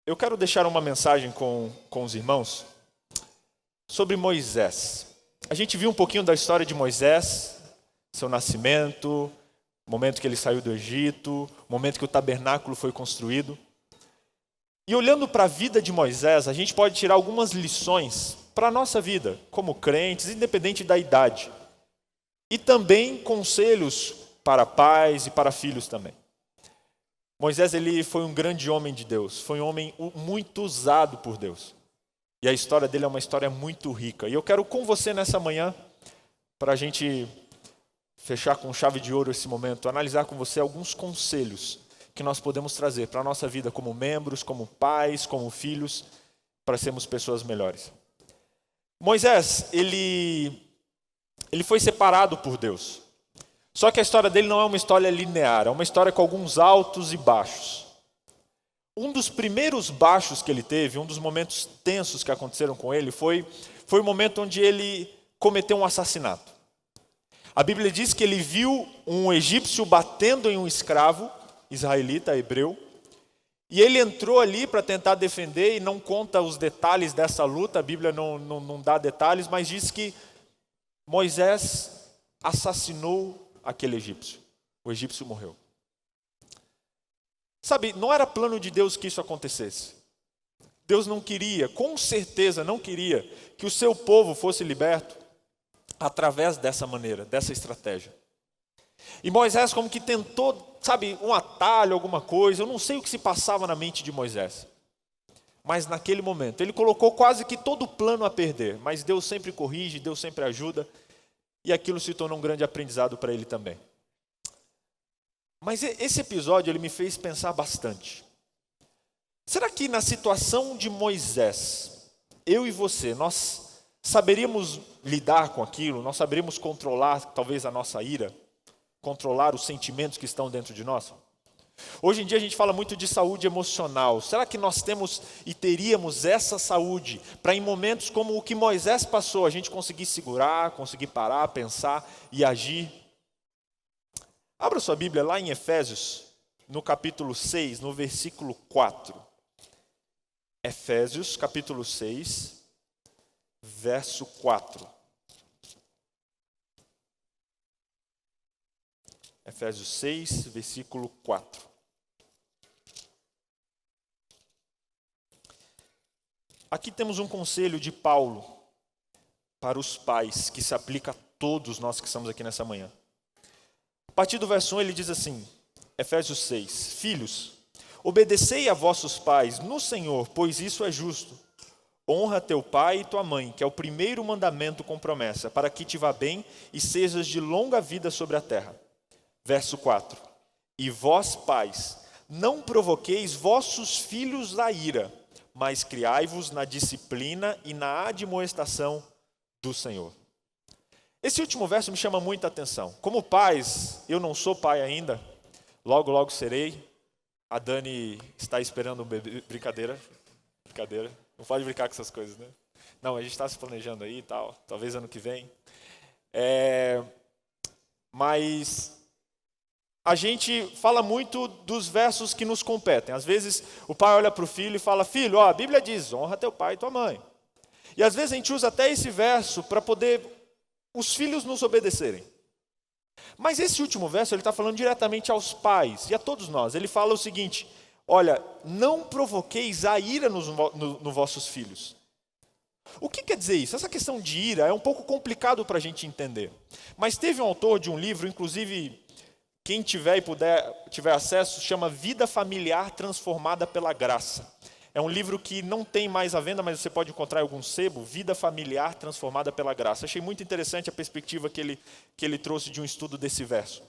Eu quero deixar uma mensagem com os irmãos sobre Moisés. A gente viu um pouquinho da história de Moisés, seu nascimento, o momento que ele saiu do Egito, o momento que o tabernáculo foi construído. E olhando para a vida de Moisés, a gente pode tirar algumas lições para a nossa vida, como crentes, independente da idade. E também conselhos para pais e para filhos também. Moisés, ele foi um grande homem de Deus, foi um homem muito usado por Deus. E a história dele é uma história muito rica. E eu quero com você nessa manhã, para a gente fechar com chave de ouro esse momento, analisar com você alguns conselhos que nós podemos trazer para a nossa vida como membros, como pais, como filhos, para sermos pessoas melhores. Moisés, ele foi separado por Deus. Só que a história dele não é uma história linear, é uma história com alguns altos e baixos. Um dos primeiros baixos que ele teve, um dos momentos tensos que aconteceram com ele, foi o momento onde ele cometeu um assassinato. A Bíblia diz que ele viu um egípcio batendo em um escravo israelita, hebreu, e ele entrou ali para tentar defender, e não conta os detalhes dessa luta, a Bíblia não dá detalhes, mas diz que Moisés assassinou aquele egípcio. O egípcio morreu. Sabe, não era plano de Deus que isso acontecesse. Deus não queria, com certeza não queria, que o seu povo fosse liberto através dessa maneira, dessa estratégia. E Moisés como que tentou, sabe, um atalho, alguma coisa, eu não sei o que se passava na mente de Moisés. Mas naquele momento, ele colocou quase que todo o plano a perder, mas Deus sempre corrige, Deus sempre ajuda, e aquilo se tornou um grande aprendizado para ele também. Mas esse episódio ele me fez pensar bastante. Será que na situação de Moisés, eu e você, nós saberíamos lidar com aquilo? Nós saberíamos controlar talvez a nossa ira? Controlar os sentimentos que estão dentro de nós? Hoje em dia a gente fala muito de saúde emocional. Será que nós temos e teríamos essa saúde para em momentos como o que Moisés passou, a gente conseguir segurar, conseguir parar, pensar e agir? Abra sua Bíblia lá em Efésios, no capítulo 6, no versículo 4. Efésios, capítulo 6, verso 4. Efésios 6, versículo 4. Aqui temos um conselho de Paulo para os pais, que se aplica a todos nós que estamos aqui nessa manhã. A partir do verso 1 ele diz assim, Efésios 6, Filhos, obedecei a vossos pais no Senhor, pois isso é justo. Honra teu pai e tua mãe, que é o primeiro mandamento com promessa, para que te vá bem e sejas de longa vida sobre a terra. Verso 4, E vós, pais, não provoqueis vossos filhos à ira, mas criai-vos na disciplina e na admoestação do Senhor. Esse último verso me chama muita atenção. Como pais, eu não sou pai ainda, logo serei. A Dani está esperando um bebê. Brincadeira. Não pode brincar com essas coisas, né? Não, a gente está se planejando aí e tal, talvez ano que vem. Mas a gente fala muito dos versos que nos competem. Às vezes o pai olha para o filho e fala, filho, a Bíblia diz, honra teu pai e tua mãe. E às vezes a gente usa até esse verso para poder os filhos nos obedecerem. Mas esse último verso ele está falando diretamente aos pais e a todos nós. Ele fala o seguinte, olha, não provoqueis a ira nos vossos filhos. O que quer dizer isso? Essa questão de ira é um pouco complicado para a gente entender. Mas teve um autor de um livro, inclusive quem tiver e tiver acesso, chama Vida Familiar Transformada pela Graça. É um livro que não tem mais à venda, mas você pode encontrar em algum sebo, Vida Familiar Transformada pela Graça. Achei muito interessante a perspectiva que ele trouxe de um estudo desse verso.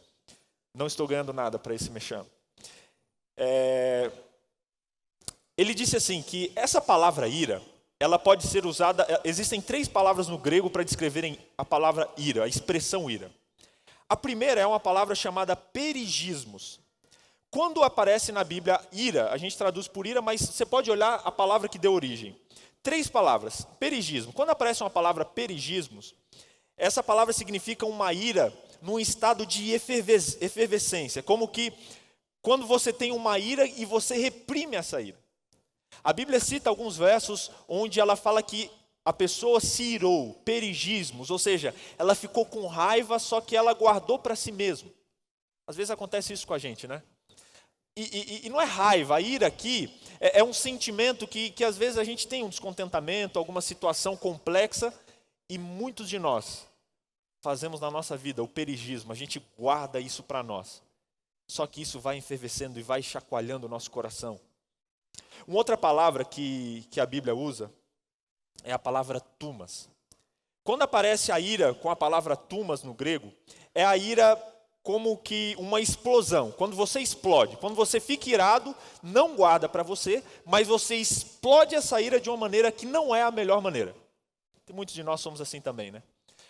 Não estou ganhando nada para esse mexão. Ele disse assim, que essa palavra ira, ela pode ser usada, existem 3 palavras no grego para descreverem a palavra ira, a expressão ira. A primeira é uma palavra chamada perigismos. Quando aparece na Bíblia ira, a gente traduz por ira, mas você pode olhar a palavra que deu origem. 3 palavras. Perigismo. Quando aparece uma palavra perigismos, essa palavra significa uma ira num estado de efervescência. Como que quando você tem uma ira e você reprime essa ira. A Bíblia cita alguns versos onde ela fala que a pessoa se irou, perigismos, ou seja, ela ficou com raiva, só que ela guardou para si mesmo. Às vezes acontece isso com a gente, né? E não é raiva, a ira aqui é um sentimento que às vezes a gente tem um descontentamento, alguma situação complexa, e muitos de nós fazemos na nossa vida o perigismo, a gente guarda isso para nós. Só que isso vai enfervescendo e vai chacoalhando o nosso coração. Uma outra palavra que a Bíblia usa é a palavra tumas. Quando aparece a ira com a palavra tumas no grego, é a ira como que uma explosão. Quando você explode, quando você fica irado, não guarda para você, mas você explode essa ira de uma maneira que não é a melhor maneira. E muitos de nós somos assim também, né?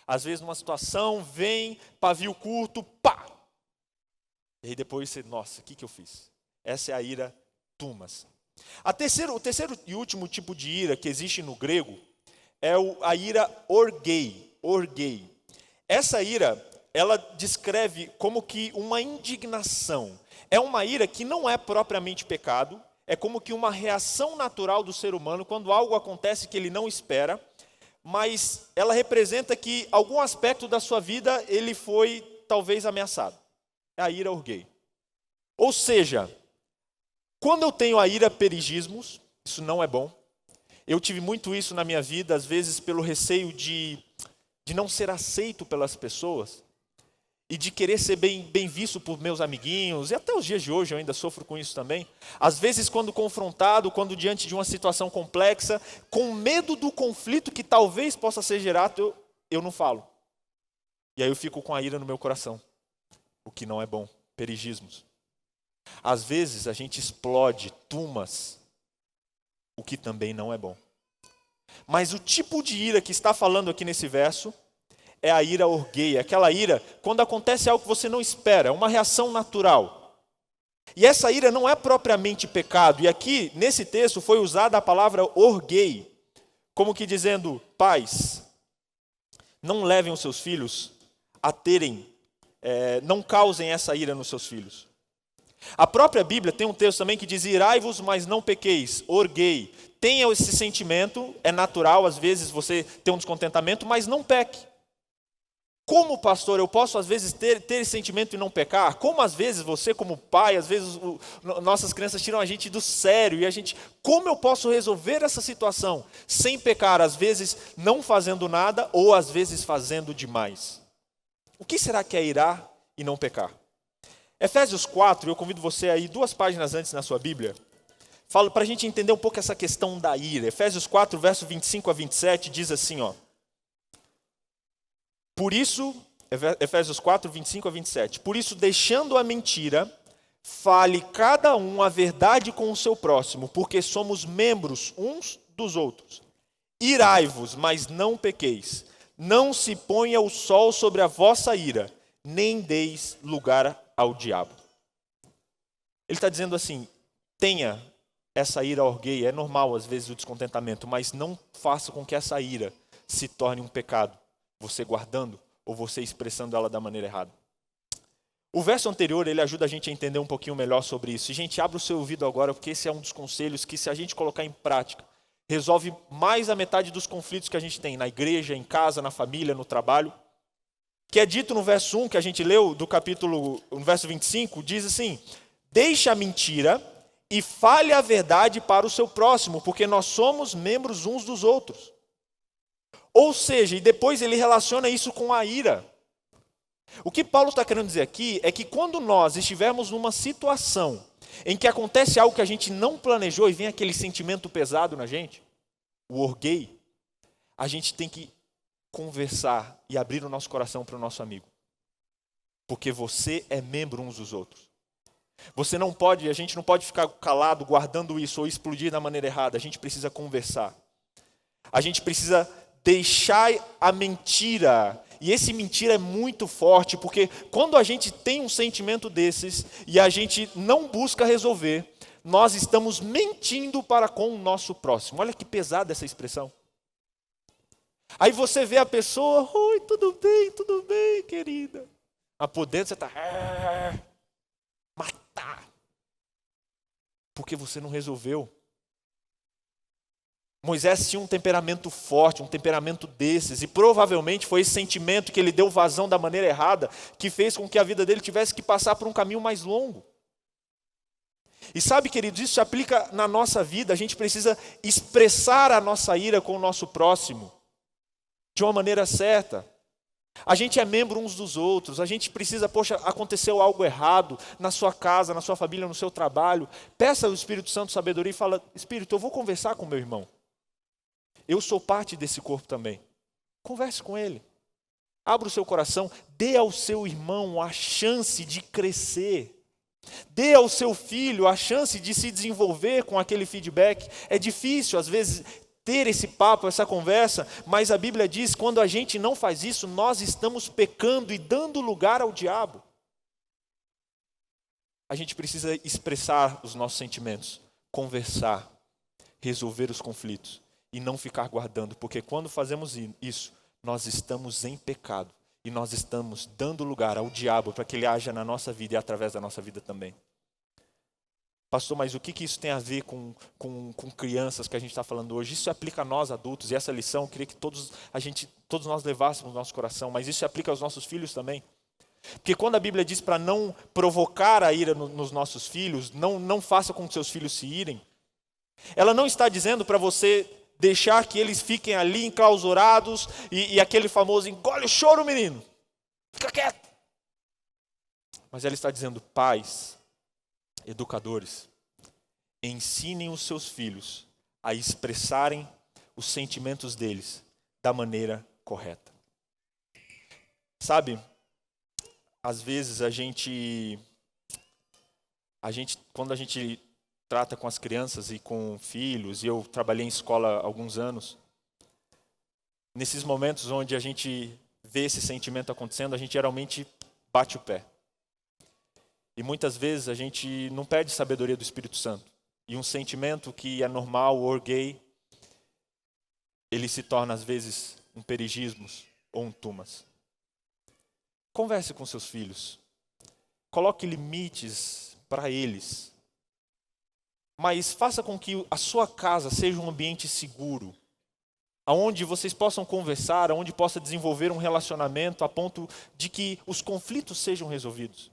Às vezes numa situação, vem, pavio curto, pá! E aí depois você, nossa, o que eu fiz? Essa é a ira tumas. O terceiro e último tipo de ira que existe no grego é a ira orgei. Essa ira, ela descreve como que uma indignação. É uma ira que não é propriamente pecado, é como que uma reação natural do ser humano quando algo acontece que ele não espera, mas ela representa que algum aspecto da sua vida ele foi talvez ameaçado. É a ira orgei. Ou seja, quando eu tenho a ira perigismos, isso não é bom. Eu tive muito isso na minha vida, às vezes pelo receio de não ser aceito pelas pessoas e de querer ser bem visto por meus amiguinhos, e até os dias de hoje eu ainda sofro com isso também. Às vezes quando confrontado, quando diante de uma situação complexa, com medo do conflito que talvez possa ser gerado, eu não falo. E aí eu fico com a ira no meu coração, o que não é bom, perigismos. Às vezes a gente explode tumas, o que também não é bom. Mas o tipo de ira que está falando aqui nesse verso é a ira orgei, aquela ira quando acontece algo que você não espera, é uma reação natural. E essa ira não é propriamente pecado, e aqui nesse texto foi usada a palavra orgei, como que dizendo, pais, não levem os seus filhos a terem, não causem essa ira nos seus filhos. A própria Bíblia tem um texto também que diz, irai-vos, mas não pequeis, orgei. Tenha esse sentimento, é natural, às vezes você tem um descontentamento, mas não peque. Como pastor, eu posso às vezes ter esse sentimento e não pecar? Como às vezes você como pai, às vezes nossas crianças tiram a gente do sério e a gente, como eu posso resolver essa situação sem pecar? Às vezes não fazendo nada ou às vezes fazendo demais. O que será que é irar e não pecar? Efésios 4, eu convido você a ir 2 páginas antes na sua Bíblia. Falo para a gente entender um pouco essa questão da ira. Efésios 4, verso 25 a 27, diz assim, ó. Por isso, Efésios 4, 25 a 27. Por isso, deixando a mentira, fale cada um a verdade com o seu próximo, porque somos membros uns dos outros. Irai-vos, mas não pequeis. Não se ponha o sol sobre a vossa ira, nem deis lugar ao diabo. Ele está dizendo assim, tenha essa ira orgei, é normal às vezes o descontentamento, mas não faça com que essa ira se torne um pecado, você guardando ou você expressando ela da maneira errada. O verso anterior, ele ajuda a gente a entender um pouquinho melhor sobre isso. E, gente, abre o seu ouvido agora, porque esse é um dos conselhos que, se a gente colocar em prática, resolve mais a metade dos conflitos que a gente tem na igreja, em casa, na família, no trabalho. Que é dito no verso 1, que a gente leu, do capítulo, no verso 25, diz assim, deixe a mentira e fale a verdade para o seu próximo, porque nós somos membros uns dos outros. Ou seja, e depois ele relaciona isso com a ira. O que Paulo está querendo dizer aqui é que quando nós estivermos numa situação em que acontece algo que a gente não planejou e vem aquele sentimento pesado na gente, o orgei, a gente tem que conversar e abrir o nosso coração para o nosso amigo. Porque você é membro uns dos outros. A gente não pode ficar calado guardando isso ou explodir da maneira errada. A gente precisa conversar. A gente precisa deixar a mentira. E esse mentira é muito forte, porque quando a gente tem um sentimento desses e a gente não busca resolver, nós estamos mentindo para com o nosso próximo. Olha que pesada essa expressão. Aí você vê a pessoa, oi, tudo bem, querida. Mas por dentro você está, matar. Porque você não resolveu. Moisés tinha um temperamento forte, um temperamento desses, e provavelmente foi esse sentimento que ele deu vazão da maneira errada que fez com que a vida dele tivesse que passar por um caminho mais longo. E sabe, queridos, isso se aplica na nossa vida. A gente precisa expressar a nossa ira com o nosso próximo de uma maneira certa. A gente é membro uns dos outros, a gente precisa, aconteceu algo errado na sua casa, na sua família, no seu trabalho. Peça ao Espírito Santo sabedoria e fala: Espírito, eu vou conversar com meu irmão. Eu sou parte desse corpo também. Converse com ele. Abra o seu coração, dê ao seu irmão a chance de crescer. Dê ao seu filho a chance de se desenvolver com aquele feedback. É difícil, às vezes, ter esse papo, essa conversa, mas a Bíblia diz que quando a gente não faz isso, nós estamos pecando e dando lugar ao diabo. A gente precisa expressar os nossos sentimentos, conversar, resolver os conflitos e não ficar guardando, porque quando fazemos isso, nós estamos em pecado e nós estamos dando lugar ao diabo para que ele haja na nossa vida e através da nossa vida também. Pastor, mas o que isso tem a ver com crianças que a gente está falando hoje? Isso se aplica a nós adultos, e essa lição eu queria que todos nós levássemos no nosso coração, mas isso se aplica aos nossos filhos também. Porque quando a Bíblia diz para não provocar a ira nos nossos filhos, não faça com que seus filhos se irem, ela não está dizendo para você deixar que eles fiquem ali enclausurados e aquele famoso engole o choro, menino, fica quieto. Mas ela está dizendo: pais, educadores, ensinem os seus filhos a expressarem os sentimentos deles da maneira correta. Sabe, às vezes quando a gente trata com as crianças e com filhos, e eu trabalhei em escola há alguns anos, nesses momentos onde a gente vê esse sentimento acontecendo, a gente geralmente bate o pé. E muitas vezes a gente não perde sabedoria do Espírito Santo. E um sentimento que é normal ou gay, ele se torna às vezes um perigismos ou um tumas. Converse com seus filhos. Coloque limites para eles. Mas faça com que a sua casa seja um ambiente seguro, onde vocês possam conversar, onde possa desenvolver um relacionamento a ponto de que os conflitos sejam resolvidos.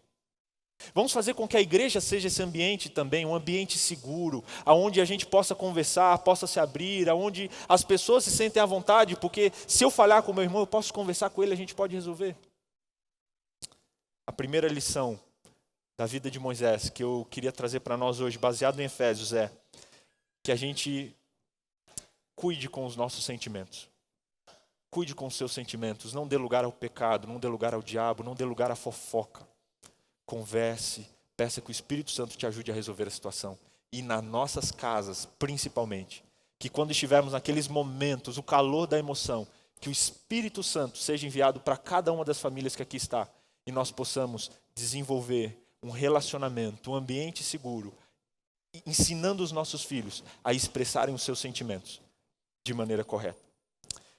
Vamos fazer com que a igreja seja esse ambiente também, um ambiente seguro, onde a gente possa conversar, possa se abrir, onde as pessoas se sentem à vontade, porque se eu falhar com meu irmão, eu posso conversar com ele, a gente pode resolver. A primeira lição da vida de Moisés, que eu queria trazer para nós hoje, baseado em Efésios, é que a gente cuide com os nossos sentimentos. Cuide com os seus sentimentos, não dê lugar ao pecado, não dê lugar ao diabo, não dê lugar à fofoca. Converse, peça que o Espírito Santo te ajude a resolver a situação. E nas nossas casas, principalmente, que quando estivermos naqueles momentos, o calor da emoção, que o Espírito Santo seja enviado para cada uma das famílias que aqui está, e nós possamos desenvolver um relacionamento, um ambiente seguro, ensinando os nossos filhos a expressarem os seus sentimentos de maneira correta.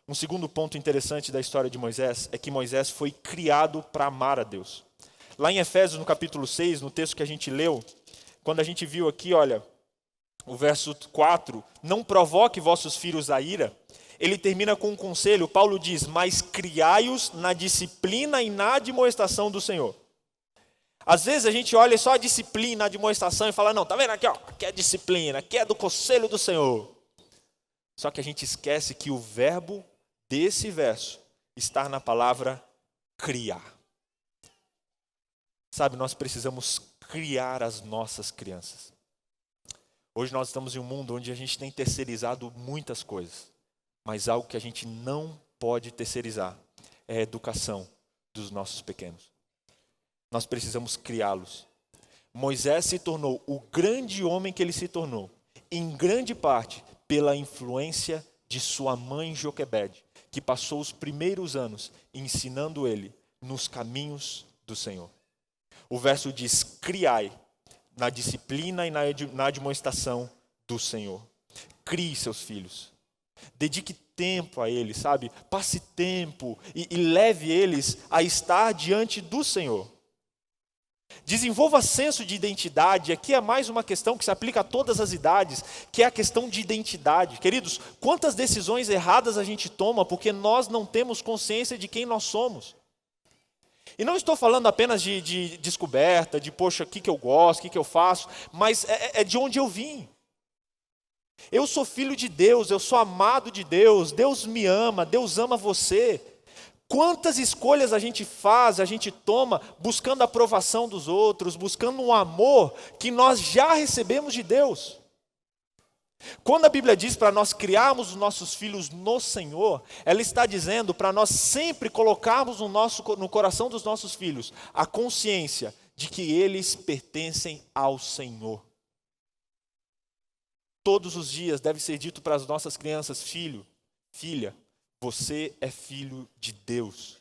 Um segundo ponto interessante da história de Moisés é que Moisés foi criado para amar a Deus. Lá em Efésios, no capítulo 6, no texto que a gente leu, quando a gente viu aqui, olha, o verso 4, não provoque vossos filhos a ira, ele termina com um conselho. Paulo diz: mas criai-os na disciplina e na admoestação do Senhor. Às vezes a gente olha só a disciplina, a admoestação e fala: não, tá vendo aqui, ó, aqui é disciplina, aqui é do conselho do Senhor. Só que a gente esquece que o verbo desse verso está na palavra criar. Sabe, nós precisamos criar as nossas crianças. Hoje nós estamos em um mundo onde a gente tem terceirizado muitas coisas, mas algo que a gente não pode terceirizar é a educação dos nossos pequenos. Nós precisamos criá-los. Moisés se tornou o grande homem que ele se tornou, em grande parte pela influência de sua mãe Joquebede, que passou os primeiros anos ensinando ele nos caminhos do Senhor. O verso diz: criai na disciplina e na admoestação do Senhor. Crie seus filhos. Dedique tempo a eles, sabe? Passe tempo e leve eles a estar diante do Senhor. Desenvolva senso de identidade. Aqui é mais uma questão que se aplica a todas as idades, que é a questão de identidade. Queridos, quantas decisões erradas a gente toma porque nós não temos consciência de quem nós somos. E não estou falando apenas de descoberta, de poxa, o que eu gosto, o que eu faço, mas é de onde eu vim. Eu sou filho de Deus, eu sou amado de Deus, Deus me ama, Deus ama você. Quantas escolhas a gente faz, a gente toma, buscando a aprovação dos outros, buscando um amor que nós já recebemos de Deus. Quando a Bíblia diz para nós criarmos os nossos filhos no Senhor, ela está dizendo para nós sempre colocarmos no coração dos nossos filhos a consciência de que eles pertencem ao Senhor. Todos os dias deve ser dito para as nossas crianças: filho, filha, você é filho de Deus.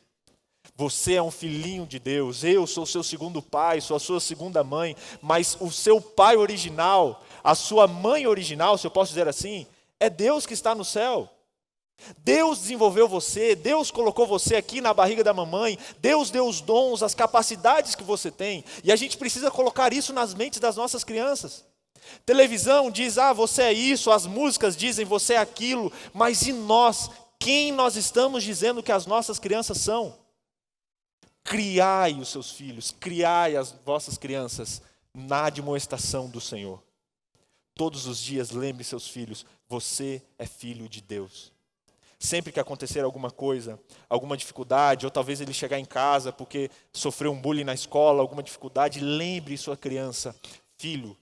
Você é um filhinho de Deus. Eu sou seu segundo pai, sou a sua segunda mãe, mas o seu pai original, a sua mãe original, se eu posso dizer assim, é Deus que está no céu. Deus desenvolveu você, Deus colocou você aqui na barriga da mamãe, Deus deu os dons, as capacidades que você tem, e a gente precisa colocar isso nas mentes das nossas crianças. Televisão diz, você é isso, as músicas dizem, você é aquilo, mas e nós? Quem nós estamos dizendo que as nossas crianças são? Criai os seus filhos, criai as vossas crianças na admoestação do Senhor. Todos os dias lembre seus filhos, você é filho de Deus. Sempre que acontecer alguma coisa, alguma dificuldade, ou talvez ele chegar em casa porque sofreu um bullying na escola, alguma dificuldade, lembre sua criança, filho.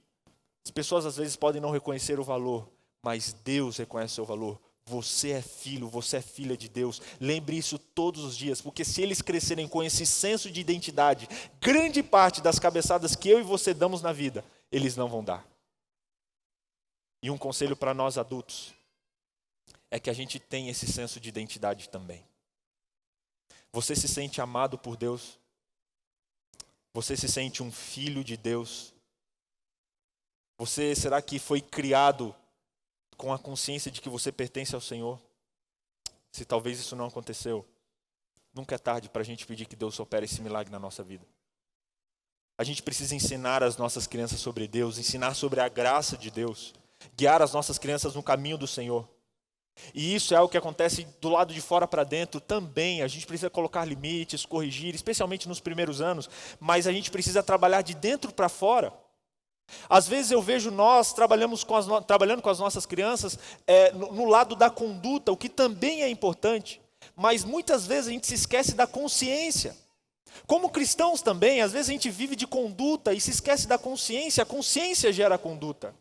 As pessoas às vezes podem não reconhecer o valor, mas Deus reconhece o seu valor. Você é filho, você é filha de Deus. Lembre isso todos os dias, porque se eles crescerem com esse senso de identidade, grande parte das cabeçadas que eu e você damos na vida, eles não vão dar. E um conselho para nós adultos é que a gente tenha esse senso de identidade também. Você se sente amado por Deus? Você se sente um filho de Deus? Você, será que foi criado com a consciência de que você pertence ao Senhor? Se talvez isso não aconteceu, nunca é tarde para a gente pedir que Deus opere esse milagre na nossa vida. A gente precisa ensinar as nossas crianças sobre Deus, ensinar sobre a graça de Deus, guiar as nossas crianças no caminho do Senhor. E isso é algo que acontece do lado de fora para dentro também. A gente precisa colocar limites, corrigir, especialmente nos primeiros anos, mas a gente precisa trabalhar de dentro para fora. Às vezes eu vejo nós trabalhando com as nossas crianças no lado da conduta, o que também é importante, mas muitas vezes a gente se esquece da consciência. Como cristãos também, às vezes a gente vive de conduta e se esquece da consciência, a consciência gera a conduta.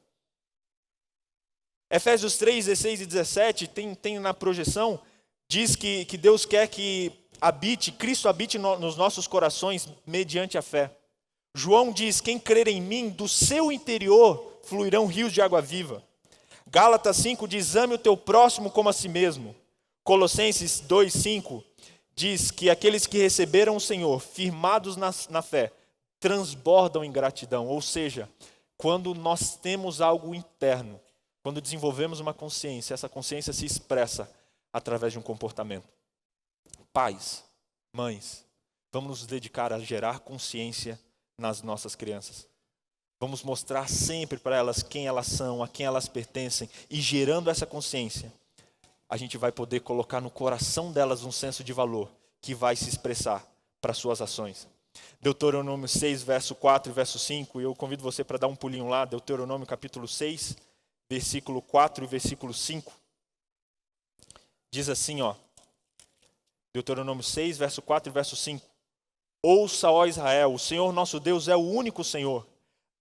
Efésios 3, 16 e 17, tem na projeção, diz que Deus quer que Cristo habite nos nossos corações mediante a fé. João diz, quem crer em mim, do seu interior fluirão rios de água viva. Gálatas 5 diz, ame o teu próximo como a si mesmo. Colossenses 2, 5 diz que aqueles que receberam o Senhor, firmados na fé, transbordam em gratidão. Ou seja, quando nós temos algo interno, quando desenvolvemos uma consciência, essa consciência se expressa através de um comportamento. Pais, mães, vamos nos dedicar a gerar consciência nas nossas crianças. Vamos mostrar sempre para elas quem elas são, a quem elas pertencem, e gerando essa consciência, a gente vai poder colocar no coração delas um senso de valor que vai se expressar para suas ações. Deuteronômio 6, verso 4 e verso 5, e eu convido você para dar um pulinho lá, Deuteronômio capítulo 6, versículo 4 e versículo 5. Diz assim, Deuteronômio 6, verso 4 e verso 5. Ouça, ó Israel, o Senhor nosso Deus é o único Senhor.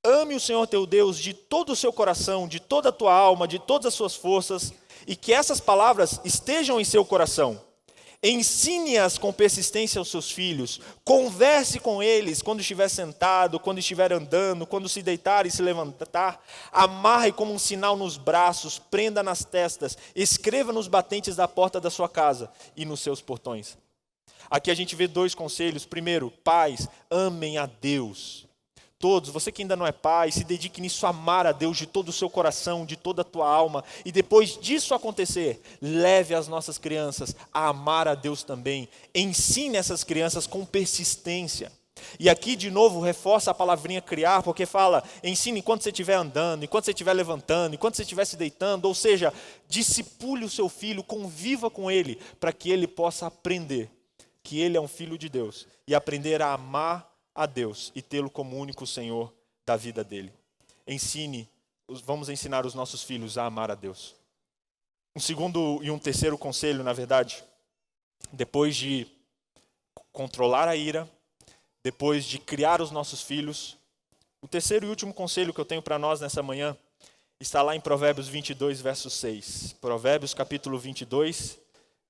Ame o Senhor teu Deus de todo o seu coração, de toda a tua alma, de todas as suas forças, e que essas palavras estejam em seu coração. Ensine-as com persistência aos seus filhos, converse com eles quando estiver sentado, quando estiver andando, quando se deitar e se levantar, amarre como um sinal nos braços, prenda nas testas, escreva nos batentes da porta da sua casa e nos seus portões. Aqui a gente vê dois conselhos. Primeiro, pais, amem a Deus. Todos, você que ainda não é pai, se dedique nisso a amar a Deus de todo o seu coração, de toda a tua alma. E depois disso acontecer, leve as nossas crianças a amar a Deus também. Ensine essas crianças com persistência. E aqui, de novo, reforça a palavrinha criar, porque fala, ensine enquanto você estiver andando, enquanto você estiver levantando, enquanto você estiver se deitando. Ou seja, discipule o seu filho, conviva com ele, para que ele possa aprender que ele é um filho de Deus e aprender a amar a Deus e tê-lo como único Senhor da vida dele. Vamos ensinar os nossos filhos a amar a Deus. Um segundo e um terceiro conselho, na verdade, depois de controlar a ira, depois de criar os nossos filhos, o terceiro e último conselho que eu tenho para nós nessa manhã está lá em Provérbios 22, verso 6. Provérbios capítulo 22,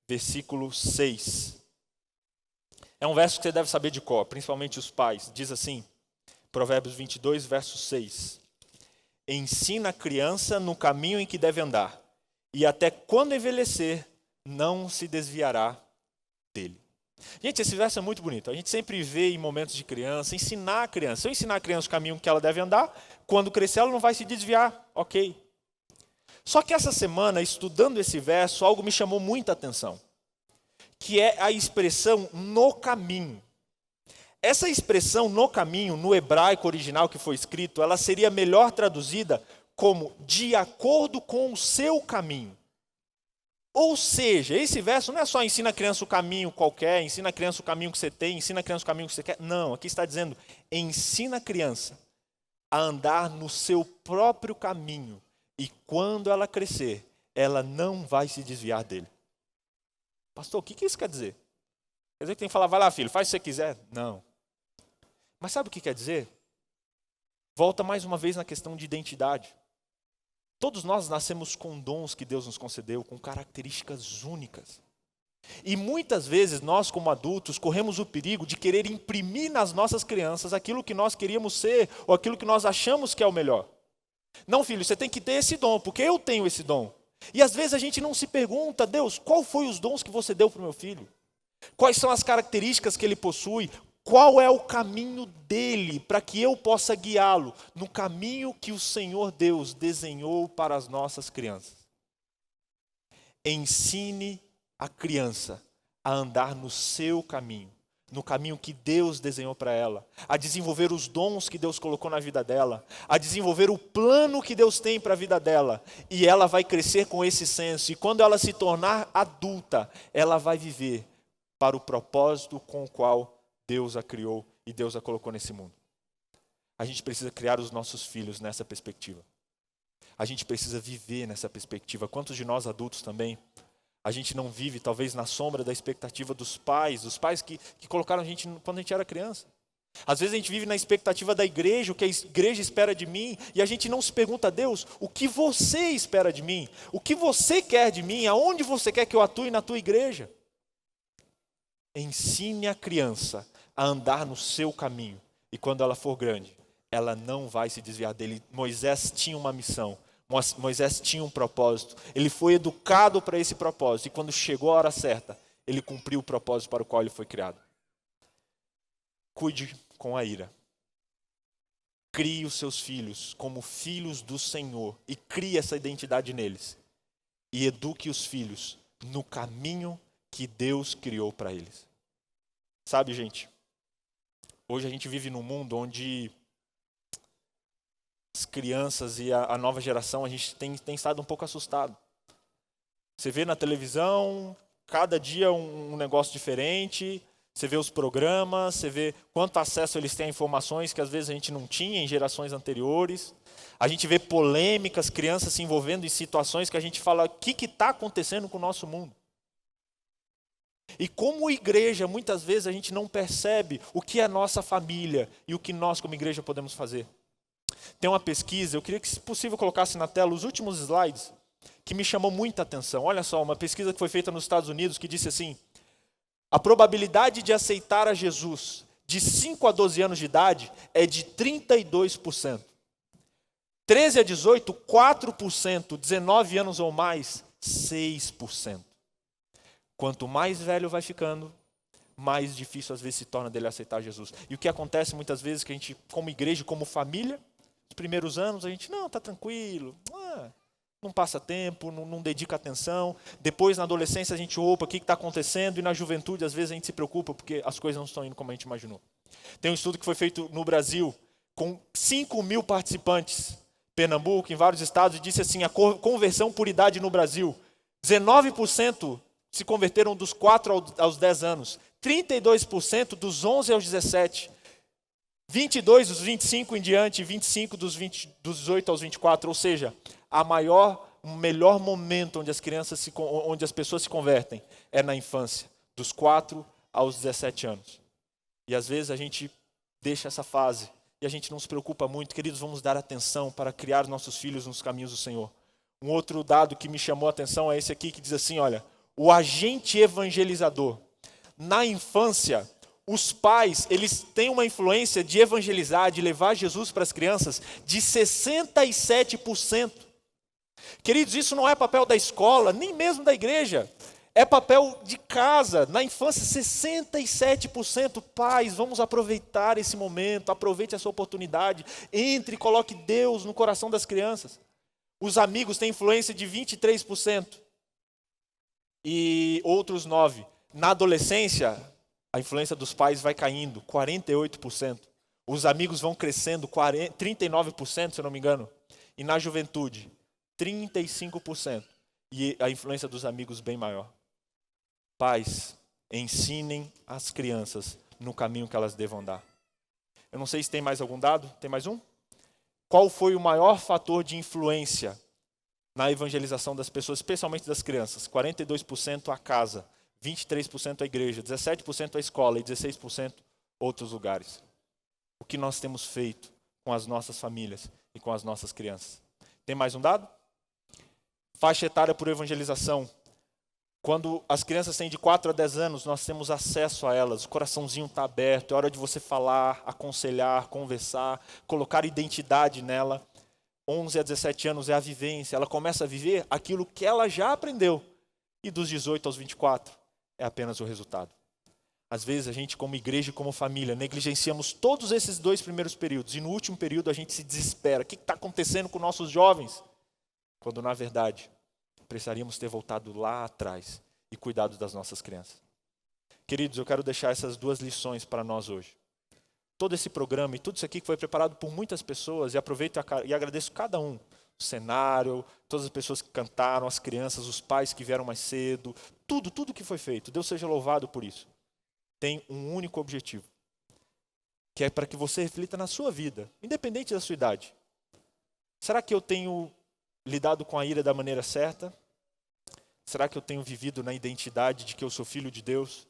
versículo 6. É um verso que você deve saber de cor, principalmente os pais. Diz assim, Provérbios 22, verso 6. Ensina a criança no caminho em que deve andar, e até quando envelhecer, não se desviará dele. Gente, esse verso é muito bonito. A gente sempre vê em momentos de criança, ensinar a criança. Se eu ensinar a criança o caminho que ela deve andar, quando crescer ela não vai se desviar, ok. Só que essa semana, estudando esse verso, algo me chamou muita atenção, que é a expressão no caminho. Essa expressão no caminho, no hebraico original que foi escrito, ela seria melhor traduzida como de acordo com o seu caminho. Ou seja, esse verso não é só ensina a criança o caminho qualquer, ensina a criança o caminho que você tem, ensina a criança o caminho que você quer. Não, aqui está dizendo, ensina a criança a andar no seu próprio caminho. E quando ela crescer, ela não vai se desviar dele. Pastor, o que isso quer dizer? Quer dizer que tem que falar, vai lá filho, faz o que você quiser? Não. Mas sabe o que quer dizer? Volta mais uma vez na questão de identidade. Todos nós nascemos com dons que Deus nos concedeu, com características únicas. E muitas vezes nós, como adultos, corremos o perigo de querer imprimir nas nossas crianças aquilo que nós queríamos ser, ou aquilo que nós achamos que é o melhor. Não, filho, você tem que ter esse dom, porque eu tenho esse dom. E às vezes a gente não se pergunta, Deus, qual foi os dons que você deu para o meu filho? Quais são as características que ele possui? Qual é o caminho dele para que eu possa guiá-lo no caminho que o Senhor Deus desenhou para as nossas crianças? Ensine a criança a andar no seu caminho, no caminho que Deus desenhou para ela, a desenvolver os dons que Deus colocou na vida dela, a desenvolver o plano que Deus tem para a vida dela. E ela vai crescer com esse senso. E quando ela se tornar adulta, ela vai viver para o propósito com o qual Deus a criou e Deus a colocou nesse mundo. A gente precisa criar os nossos filhos nessa perspectiva. A gente precisa viver nessa perspectiva. Quantos de nós adultos também, a gente não vive talvez na sombra da expectativa dos pais que colocaram a gente quando a gente era criança. Às vezes a gente vive na expectativa da igreja, o que a igreja espera de mim, e a gente não se pergunta a Deus, o que você espera de mim? O que você quer de mim? Aonde você quer que eu atue na tua igreja? Ensine a criança a andar no seu caminho. E quando ela for grande, ela não vai se desviar dele. Moisés tinha uma missão. Moisés tinha um propósito. Ele foi educado para esse propósito. E quando chegou a hora certa, ele cumpriu o propósito para o qual ele foi criado. Cuide com a ira. Crie os seus filhos como filhos do Senhor. E crie essa identidade neles. E eduque os filhos no caminho que Deus criou para eles. Sabe, gente? Hoje a gente vive num mundo onde as crianças e a nova geração, a gente tem estado um pouco assustado. Você vê na televisão, cada dia um negócio diferente, você vê os programas, você vê quanto acesso eles têm a informações que às vezes a gente não tinha em gerações anteriores. A gente vê polêmicas, crianças se envolvendo em situações que a gente fala, o que está acontecendo com o nosso mundo? E como igreja, muitas vezes a gente não percebe o que é a nossa família e o que nós como igreja podemos fazer. Tem uma pesquisa, eu queria que se possível colocasse na tela os últimos slides, que me chamou muita atenção. Olha só, uma pesquisa que foi feita nos Estados Unidos que disse assim, a probabilidade de aceitar a Jesus de 5 a 12 anos de idade é de 32%. 13 a 18, 4%, 19 anos ou mais, 6%. Quanto mais velho vai ficando, mais difícil às vezes se torna dele aceitar Jesus. E o que acontece muitas vezes que a gente, como igreja, como família, nos primeiros anos a gente, não, está tranquilo, não passa tempo, não dedica atenção. Depois na adolescência a gente opa, o que está acontecendo? E na juventude às vezes a gente se preocupa porque as coisas não estão indo como a gente imaginou. Tem um estudo que foi feito no Brasil com 5.000 participantes, Pernambuco, em vários estados, e disse assim, a conversão por idade no Brasil, 19% se converteram dos 4 aos 10 anos, 32% dos 11 aos 17, 22 dos 25 em diante, 25 dos 18 aos 24, ou seja, o melhor momento onde as pessoas se convertem é na infância, dos 4 aos 17 anos. E às vezes a gente deixa essa fase e a gente não se preocupa muito. Queridos, vamos dar atenção para criar nossos filhos nos caminhos do Senhor. Um outro dado que me chamou a atenção é esse aqui, que diz assim, olha, o agente evangelizador. Na infância, os pais, eles têm uma influência de evangelizar, de levar Jesus para as crianças, de 67%. Queridos, isso não é papel da escola, nem mesmo da igreja. É papel de casa. Na infância, 67%. Pais, vamos aproveitar esse momento, aproveite essa oportunidade. Entre e coloque Deus no coração das crianças. Os amigos têm influência de 23%. E outros 9%. Na adolescência, a influência dos pais vai caindo, 48%. Os amigos vão crescendo, 39%, se eu não me engano. E na juventude, 35%. E a influência dos amigos bem maior. Pais, ensinem as crianças no caminho que elas devam dar. Eu não sei se tem mais algum dado. Tem mais um? Qual foi o maior fator de influência na evangelização das pessoas, especialmente das crianças? 42% a casa, 23% a igreja, 17% a escola e 16% outros lugares. O que nós temos feito com as nossas famílias e com as nossas crianças? Tem mais um dado? Faixa etária por evangelização. Quando as crianças têm de 4 a 10 anos, nós temos acesso a elas, o coraçãozinho está aberto, é hora de você falar, aconselhar, conversar, colocar identidade nela. 11 a 17 anos é a vivência, ela começa a viver aquilo que ela já aprendeu. E dos 18 aos 24 é apenas o resultado. Às vezes a gente, como igreja e como família, negligenciamos todos esses 2 primeiros períodos e no último período a gente se desespera. O que está acontecendo com nossos jovens? Quando na verdade precisaríamos ter voltado lá atrás e cuidado das nossas crianças. Queridos, eu quero deixar essas 2 lições para nós hoje. Todo esse programa e tudo isso aqui que foi preparado por muitas pessoas, e aproveito e agradeço cada um. O cenário, todas as pessoas que cantaram, as crianças, os pais que vieram mais cedo, tudo que foi feito. Deus seja louvado por isso. Tem um único objetivo, que é para que você reflita na sua vida, independente da sua idade. Será que eu tenho lidado com a ira da maneira certa? Será que eu tenho vivido na identidade de que eu sou filho de Deus?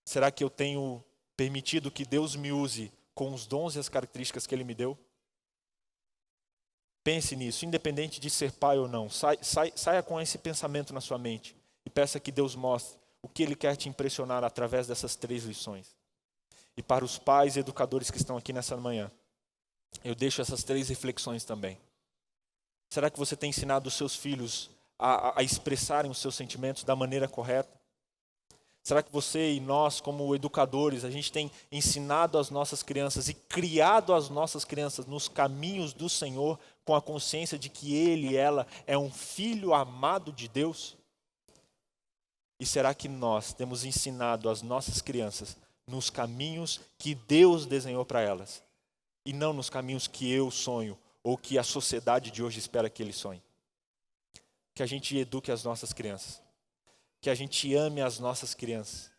Será que eu tenho permitido que Deus me use com os dons e as características que Ele me deu? Pense nisso, independente de ser pai ou não. Saia com esse pensamento na sua mente e peça que Deus mostre o que Ele quer te impressionar através dessas 3 lições. E para os pais e educadores que estão aqui nessa manhã, eu deixo essas 3 reflexões também. Será que você tem ensinado os seus filhos a expressarem os seus sentimentos da maneira correta? Será que você e nós, como educadores, a gente tem ensinado as nossas crianças e criado as nossas crianças nos caminhos do Senhor, com a consciência de que ele e ela é um filho amado de Deus? E será que nós temos ensinado as nossas crianças nos caminhos que Deus desenhou para elas? E não nos caminhos que eu sonho ou que a sociedade de hoje espera que eles sonhem? Que a gente eduque as nossas crianças. Que a gente ame as nossas crianças.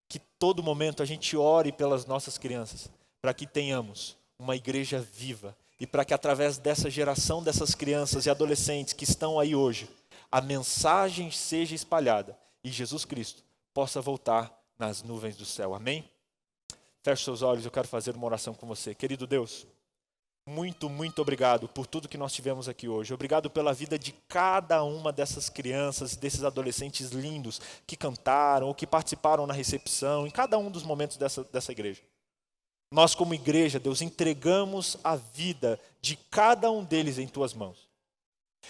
Que todo momento a gente ore pelas nossas crianças. Para que tenhamos uma igreja viva. E para que através dessa geração dessas crianças e adolescentes que estão aí hoje, a mensagem seja espalhada. E Jesus Cristo possa voltar nas nuvens do céu. Amém? Feche seus olhos, eu quero fazer uma oração com você. Querido Deus, muito obrigado por tudo que nós tivemos aqui hoje. Obrigado pela vida de cada uma dessas crianças, desses adolescentes lindos que cantaram ou que participaram na recepção, em cada um dos momentos dessa igreja. Nós, como igreja, Deus, entregamos a vida de cada um deles em Tuas mãos.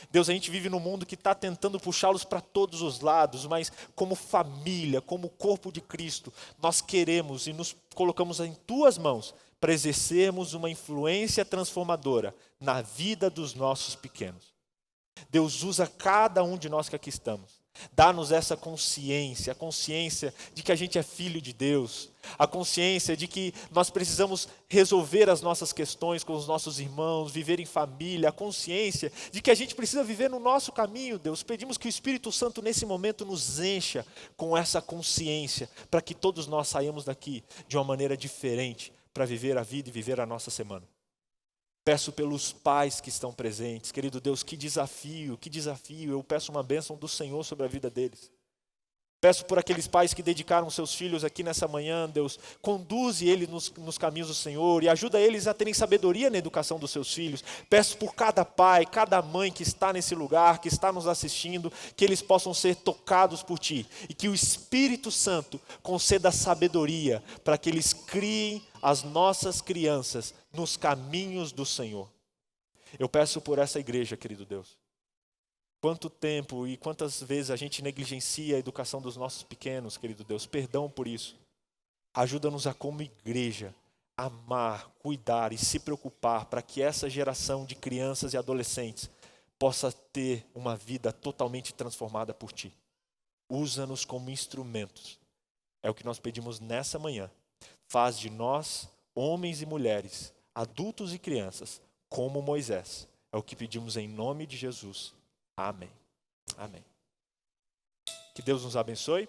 Deus, a gente vive num mundo que está tentando puxá-los para todos os lados, mas como família, como corpo de Cristo, nós queremos e nos colocamos em Tuas mãos para exercermos uma influência transformadora na vida dos nossos pequenos. Deus, usa cada um de nós que aqui estamos. Dá-nos essa consciência, a consciência de que a gente é filho de Deus, a consciência de que nós precisamos resolver as nossas questões com os nossos irmãos, viver em família, a consciência de que a gente precisa viver no nosso caminho, Deus. Pedimos que o Espírito Santo nesse momento nos encha com essa consciência, para que todos nós saímos daqui de uma maneira diferente, para viver a vida e viver a nossa semana. Peço pelos pais que estão presentes, querido Deus, que desafio, eu peço uma bênção do Senhor sobre a vida deles. Peço por aqueles pais que dedicaram seus filhos aqui nessa manhã, Deus, conduze eles nos caminhos do Senhor e ajuda eles a terem sabedoria na educação dos seus filhos. Peço por cada pai, cada mãe que está nesse lugar, que está nos assistindo, que eles possam ser tocados por Ti e que o Espírito Santo conceda sabedoria para que eles criem as nossas crianças nos caminhos do Senhor. Eu peço por essa igreja, querido Deus. Quanto tempo e quantas vezes a gente negligencia a educação dos nossos pequenos, querido Deus. Perdão por isso. Ajuda-nos a, como igreja, amar, cuidar e se preocupar para que essa geração de crianças e adolescentes possa ter uma vida totalmente transformada por Ti. Usa-nos como instrumentos. É o que nós pedimos nessa manhã. Faz de nós, homens e mulheres, adultos e crianças, como Moisés. É o que pedimos em nome de Jesus. Amém. Amém. Que Deus nos abençoe.